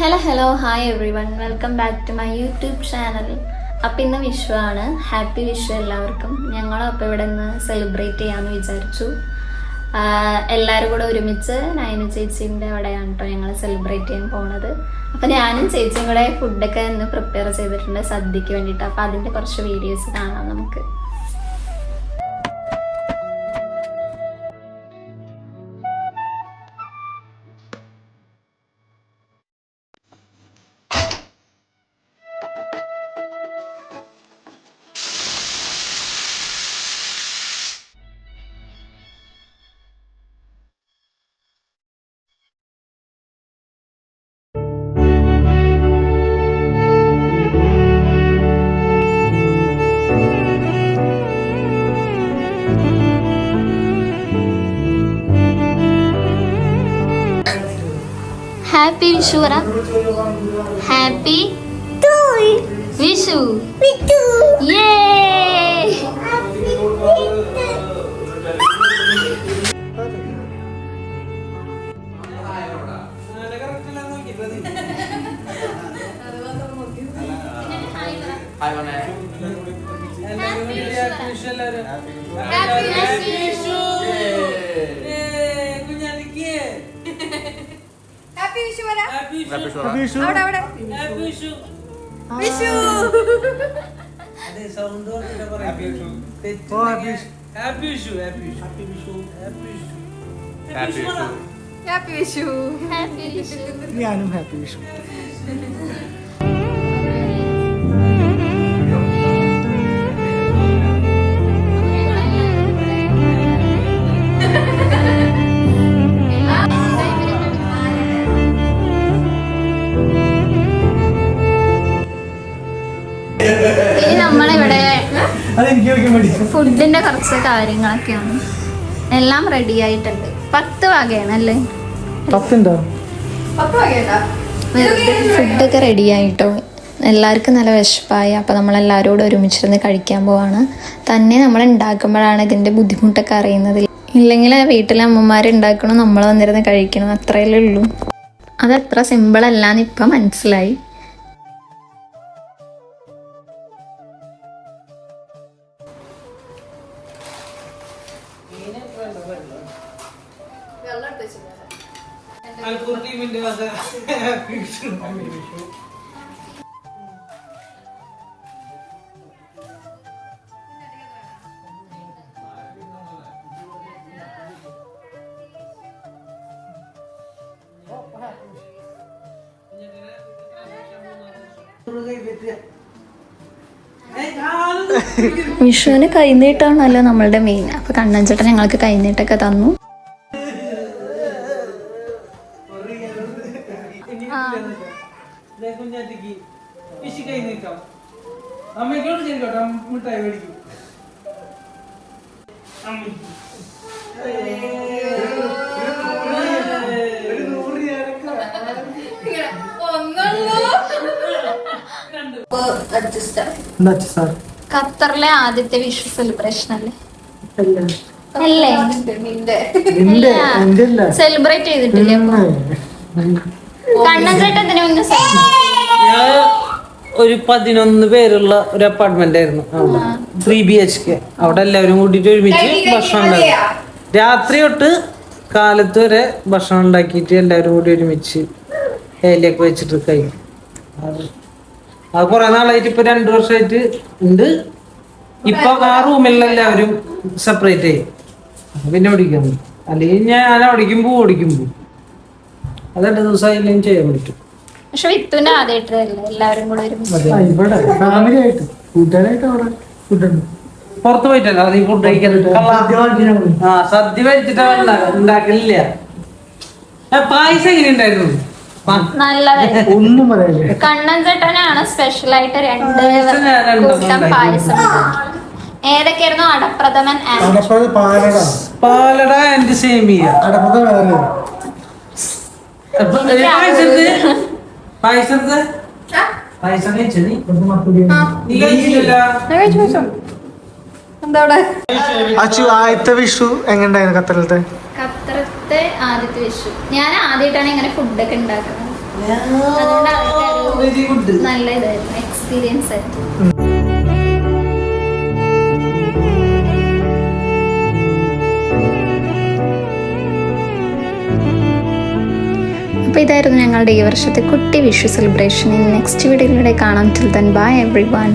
Hello hi everyone, welcome back to my YouTube channel. അപ്പം ഇന്ന് വിഷു ആണ്. Happy Vishu എല്ലാവർക്കും. ഞങ്ങളും അപ്പോൾ ഇവിടെ നിന്ന് സെലിബ്രേറ്റ് ചെയ്യാമെന്ന് വിചാരിച്ചു. എല്ലാവരും കൂടെ ഒരുമിച്ച് നയന ചേച്ചീൻ്റെ അവിടെയാണ് കേട്ടോ ഞങ്ങൾ സെലിബ്രേറ്റ് ചെയ്യാൻ പോണത്. അപ്പം ഞാനും ചേച്ചിയും കൂടെ ഫുഡൊക്കെ ഇന്ന് പ്രിപ്പയർ ചെയ്തിട്ടുണ്ട് സദ്യക്ക് വേണ്ടിയിട്ട്. അപ്പം അതിൻ്റെ കുറച്ച് വീഡിയോസ് കാണാം നമുക്ക്. ഹാപ്പി വിഷു പറ. ഹാപ്പി വിഷു. യേ ഞാനും ഹാപ്പി വിഷു. ഇനി നമ്മളിവിടെ ഫുഡിന്റെ കുറച്ച് കാര്യങ്ങളൊക്കെയാണ്. എല്ലാം റെഡി ആയിട്ടുണ്ട്. 10 വകയാണ് അല്ലേ? ഫുഡൊക്കെ റെഡി ആയിട്ടോ. എല്ലാവർക്കും നല്ല വിശപ്പായി. അപ്പോൾ നമ്മളെല്ലാവരും കൂടെ ഒരുമിച്ചിരുന്ന് കഴിക്കാൻ പോവാണ്. തന്നെ നമ്മൾ ഉണ്ടാക്കുമ്പോഴാണ് ഇതിൻ്റെ ബുദ്ധിമുട്ടൊക്കെ അറിയുന്നത്. ഇല്ലെങ്കിൽ വീട്ടിലെ അമ്മമാർ ഉണ്ടാക്കണം, നമ്മൾ വന്നിരുന്ന് കഴിക്കണം, അത്രയല്ലേ ഉള്ളൂ. അതത്ര സിമ്പിളല്ലാന്ന് ഇപ്പം മനസ്സിലായി. വിഷുവിന് കൈനീട്ടാണല്ലോ നമ്മളുടെ മെയിൻ. അപ്പൊ കണ്ണൻ ചേട്ടൻ ഞങ്ങൾക്ക് കൈനീട്ടൊക്കെ തന്നു. ഖത്തറിലെ ആദ്യത്തെ വിഷു സെലിബ്രേഷൻ അല്ലേ? സെലിബ്രേറ്റ് ചെയ്തിട്ടില്ലേ? കണ്ണൻ ചേട്ടൻ ഒരു 11 പേരുള്ള ഒരു അപ്പാർട്ട്മെന്റ് ആയിരുന്നു. 3 BHK. അവിടെ എല്ലാവരും കൂട്ടിട്ട് ഒരുമിച്ച് ഭക്ഷണം ഉണ്ടാക്കി. രാത്രി തൊട്ട് കാലത്ത് വരെ ഭക്ഷണം ഉണ്ടാക്കിയിട്ട് എല്ലാവരും കൂടി ഒരുമിച്ച് ഇലയൊക്കെ വെച്ചിട്ട് കഴിക്കും. അത് കുറെ നാളായിട്ട്, ഇപ്പൊ 2 വർഷമായിട്ട് ഉണ്ട്. ഇപ്പൊ ആ റൂമിലെല്ലാവരും സെപ്പറേറ്റ് ചെയ്യും. പിന്നെ ഓടിക്കുന്നു. അല്ലെങ്കിൽ ഞാൻ ഓടിക്കുമ്പോ അത് 2 ദിവസമായില്ലെങ്കിൽ ചെയ്യാൻ പറ്റും. പക്ഷെ വിത്തുവിന്റെ ആദ്യമായിട്ടല്ലേ എല്ലാവരും കൂടെ പുറത്ത് പോയിട്ടല്ലോ അത് ഫുഡ് കഴിക്കാൻ. സദ്യ കഴിച്ചിട്ട് ഉണ്ടാക്കലില്ല. പായസം എങ്ങനെ ഉണ്ടായിരുന്നു? നല്ലതായിരുന്നു. കണ്ണൻ ചേട്ടനാണ് സ്പെഷ്യൽ ആയിട്ട് 2 കൂട്ടം പായസം. ഏതൊക്കെയായിരുന്നു? അടപ്രഥമൻ, പാലട ആൻഡ് സേമിയ. ആദ്യത്തെ വിഷു എങ്ങനെയുണ്ടായിരുന്നു ഖത്തറിലത്തെ? ഖത്തറത്തെ ആദ്യത്തെ വിഷു ഞാൻ ആദ്യമായിട്ടാണ് ഇങ്ങനെ ഫുഡൊക്കെ ഉണ്ടാക്കുന്നത്. അതുകൊണ്ട് ആൾക്കാര് വെരി ഗുഡ്. നല്ല ഇതായിരുന്നു, എക്സ്പീരിയൻസ് ആയിരുന്നു. അപ്പോൾ ഇതായിരുന്നു ഞങ്ങളുടെ ഈ വർഷത്തെ കുട്ടി വിഷു സെലിബ്രേഷൻ. ഇനി നെക്സ്റ്റ് വീഡിയോയിലൂടെ കാണാം. Till then bye everyone.